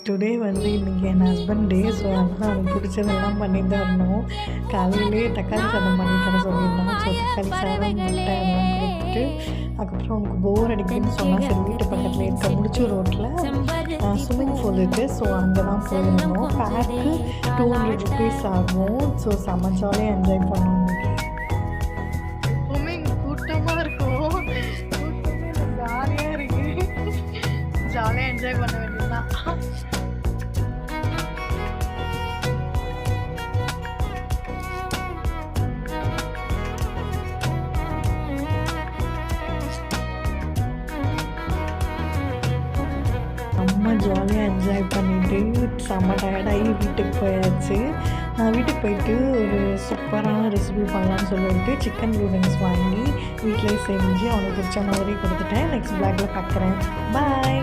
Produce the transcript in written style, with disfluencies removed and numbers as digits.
Today வந்து இன்றைக்கி என் husband டே. So அதனால் அவனுக்கு பிடிச்சதெல்லாம் பண்ணி தரணும். காலையிலே தக்காளி சாதம் பண்ணி தர சொல்லியிருந்தான். ஸோ தக்காளி சாதம் முட்டை எல்லாம் கொடுத்துட்டு அதுக்கப்புறம் அவனுக்கு போர் அடிக்குதுன்னு சொன்னால் சரி வீட்டு பக்கத்தில் இருக்க முடிச்சு ரோட்டில் ஸ்விம்மிங் பூல் இருக்குது. ஸோ அங்கே தான் போயிருந்தோம். பேக்கு 200 ருபீஸ் ஆகும். ஸோ செம்ம ஜாலியாக என்ஜாய் பண்ணுவோம். எப்பவுமே இங்கே கூட்டமாக இருக்கும். கூட்டமே ஜாலியாக இருக்குது. ஜாலியாக என்ஜாய் பண்ண வேண்டியதுதான். செம்ம ஜாலியாக என்ஜாய் பண்ணிவிட்டு செம்ம டயர்டாகி வீட்டுக்கு போயாச்சு. வீட்டுக்கு போயிட்டு ஒரு சூப்பரான ரெசிபி பண்ணலான்னு சொல்லிட்டு சிக்கன் நூடுல்ஸ் வாங்கி வீட்டிலே செஞ்சு அவனுக்கு பிடிச்ச மாதிரி கொடுத்துட்டேன். நெக்ஸ்ட் பிளாகில் பார்க்குறேன். பாய்.